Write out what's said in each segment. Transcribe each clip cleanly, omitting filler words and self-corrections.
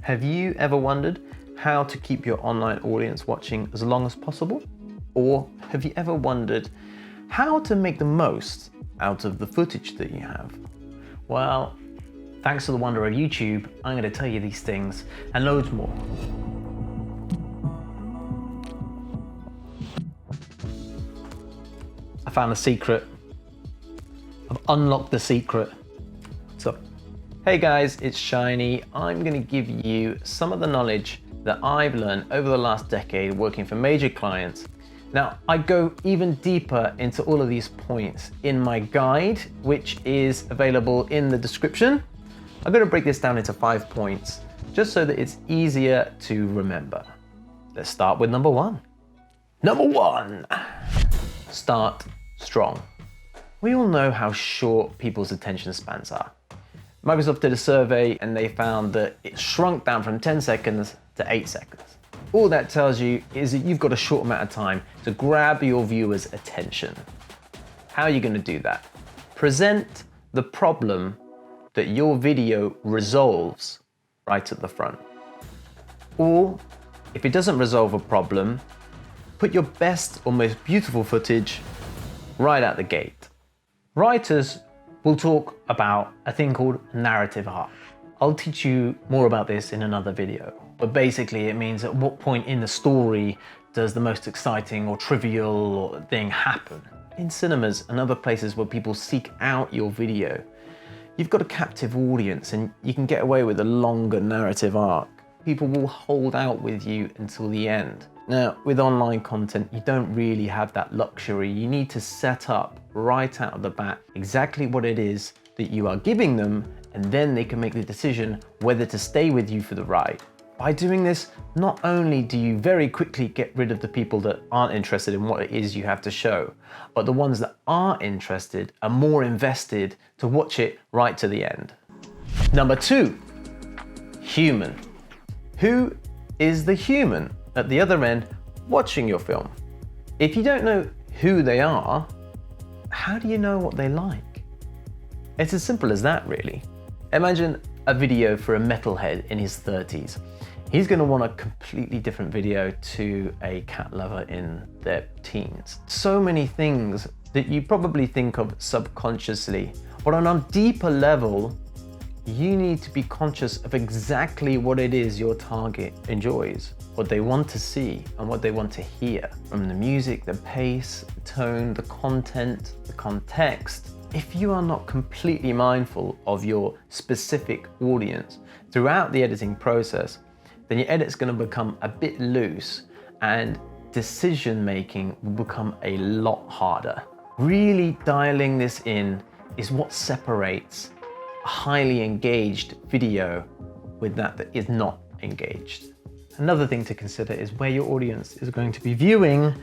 Have you ever wondered how to keep your online audience watching as long as possible? Or have you ever wondered how to make the most out of the footage that you have? Well, thanks to the wonder of YouTube, I'm going to tell you these things and loads more. I found a secret. I've unlocked the secret. So, hey guys, it's Shiny. I'm going to give you some of the knowledge that I've learned over the last decade working for major clients. Now, I go even deeper into all of these points in my guide, which is available in the description. I'm going to break this down into 5 points, just so that it's easier to remember. Let's start with number 1. Number 1, start strong. We all know how short people's attention spans are. Microsoft did a survey and they found that it shrunk down from 10 seconds to 8 seconds. All that tells you is that you've got a short amount of time to grab your viewers' attention. How are you going to do that? Present the problem that your video resolves right at the front. Or if it doesn't resolve a problem, put your best or most beautiful footage right out the gate. Writers will talk about a thing called narrative arc. I'll teach you more about this in another video, but basically it means at what point in the story does the most exciting or trivial thing happen. In cinemas and other places where people seek out your video, you've got a captive audience and you can get away with a longer narrative arc. People will hold out with you until the end. Now, with online content, you don't really have that luxury. You need to set up right out of the bat exactly what it is that you are giving them, and then they can make the decision whether to stay with you for the ride. By doing this, not only do you very quickly get rid of the people that aren't interested in what it is you have to show, but the ones that are interested are more invested to watch it right to the end. Number 2, human. Who is the human at the other end watching your film? If you don't know who they are, how do you know what they like? It's as simple as that, really. Imagine a video for a metalhead in his 30s. He's going to want a completely different video to a cat lover in their teens. So many things that you probably think of subconsciously, but on a deeper level, you need to be conscious of exactly what it is your target enjoys, what they want to see and what they want to hear. From the music, the pace, the tone, the content, the context. If you are not completely mindful of your specific audience throughout the editing process, then your edit's going to become a bit loose and decision making will become a lot harder. Really dialing this in is what separates a highly engaged video with that is not engaged. Another thing to consider is where your audience is going to be viewing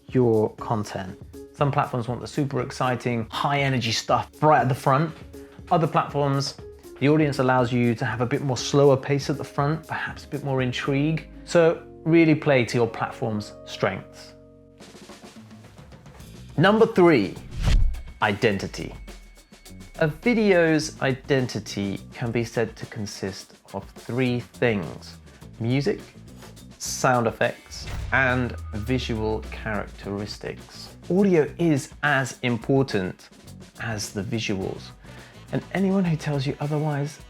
your content. Some platforms want the super exciting, high energy stuff right at the front. Other platforms, the audience allows you to have a bit more slower pace at the front, perhaps a bit more intrigue. So really play to your platform's strengths. Number 3, identity. A video's identity can be said to consist of 3 things: music, sound effects, and visual characteristics. Audio is as important as the visuals, and anyone who tells you otherwise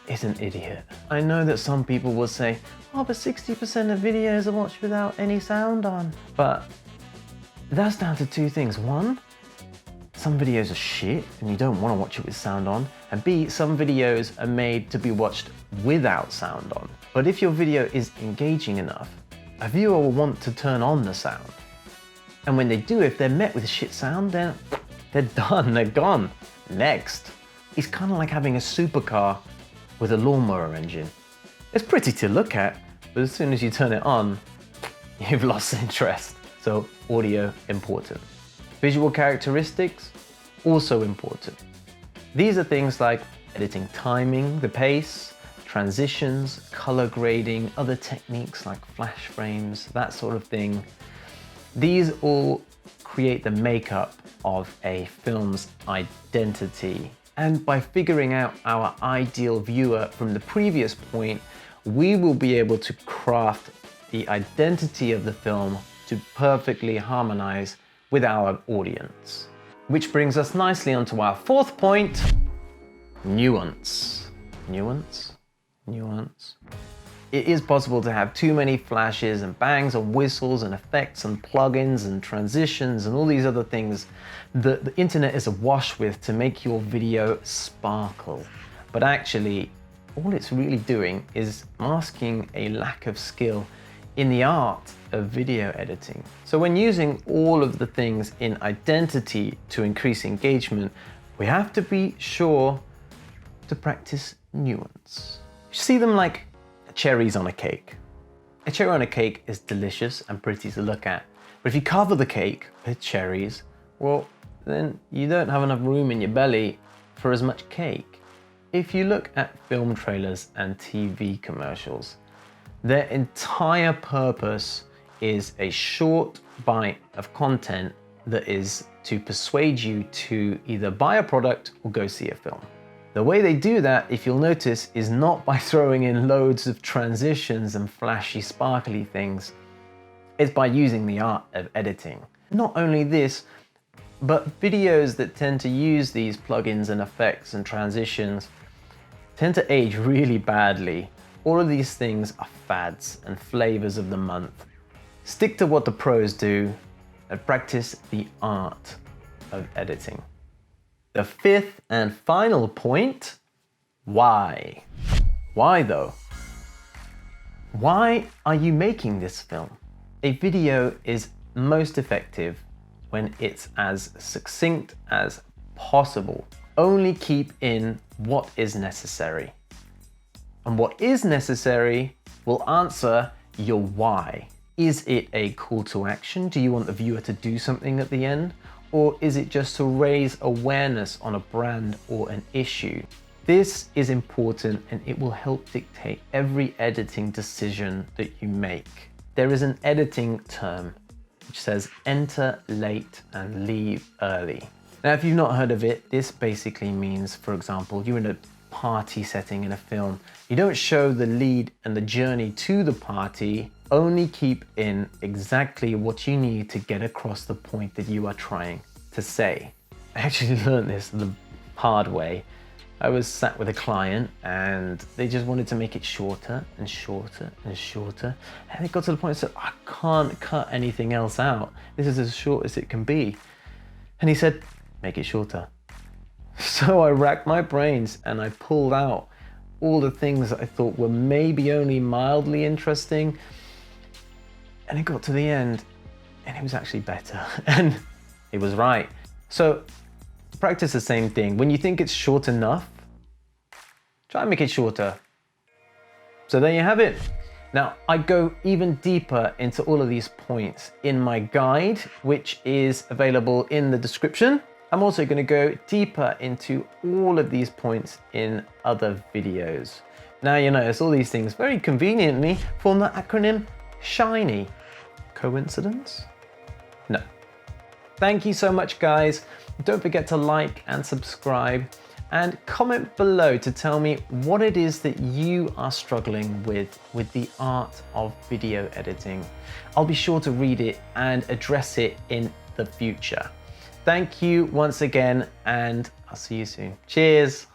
is an idiot. I know that some people will say, oh, but 60% of videos are watched without any sound on. But that's down to 2 things. 1, some videos are shit and you don't want to watch it with sound on. And B, some videos are made to be watched without sound on. But if your video is engaging enough, a viewer will want to turn on the sound. And when they do, if they're met with shit sound, then they're done, they're gone. Next. It's kind of like having a supercar with a lawnmower engine. It's pretty to look at, but as soon as you turn it on, you've lost interest. So audio, important. Visual characteristics, also important. These are things like editing timing, the pace, transitions, color grading, other techniques like flash frames, that sort of thing. These all create the makeup of a film's identity. And by figuring out our ideal viewer from the previous point, we will be able to craft the identity of the film to perfectly harmonize with our audience. Which brings us nicely onto our fourth point, nuance. Nuance? Nuance? It is possible to have too many flashes and bangs and whistles and effects and plugins and transitions and all these other things that the internet is awash with to make your video sparkle. But actually, all it's really doing is masking a lack of skill in the art of video editing. So when using all of the things in identity to increase engagement, we have to be sure to practice nuance. You see them like cherries on a cake. A cherry on a cake is delicious and pretty to look at, but if you cover the cake with cherries, well, then you don't have enough room in your belly for as much cake. If you look at film trailers and TV commercials, their entire purpose is a short bite of content that is to persuade you to either buy a product or go see a film. The way they do that, if you'll notice, is not by throwing in loads of transitions and flashy, sparkly things. It's by using the art of editing. Not only this, but videos that tend to use these plugins and effects and transitions tend to age really badly. All of these things are fads and flavors of the month. Stick to what the pros do and practice the art of editing. The fifth and final point, why? Why though? Why are you making this film? A video is most effective when it's as succinct as possible. Only keep in what is necessary. And what is necessary will answer your why. Is it a call to action? Do you want the viewer to do something at the end? Or is it just to raise awareness on a brand or an issue? This is important and it will help dictate every editing decision that you make. There is an editing term which says enter late and leave early. Now, if you've not heard of it, this basically means, for example, you're in a party setting in a film. You don't show the lead and the journey to the party, only keep in exactly what you need to get across the point that you are trying to say. I actually learned this the hard way. I was sat with a client and they just wanted to make it shorter and shorter and shorter. And it got to the point I said, I can't cut anything else out. This is as short as it can be. And he said, make it shorter. So I racked my brains and I pulled out all the things that I thought were maybe only mildly interesting. And it got to the end and it was actually better. And it was right. So practice the same thing. When you think it's short enough, try and make it shorter. So there you have it. Now I go even deeper into all of these points in my guide, which is available in the description. I'm also going to go deeper into all of these points in other videos. Now you notice all these things very conveniently form the acronym SHINY. Coincidence? No. Thank you so much, guys. Don't forget to like and subscribe and comment below to tell me what it is that you are struggling with the art of video editing. I'll be sure to read it and address it in the future. Thank you once again, and I'll see you soon. Cheers.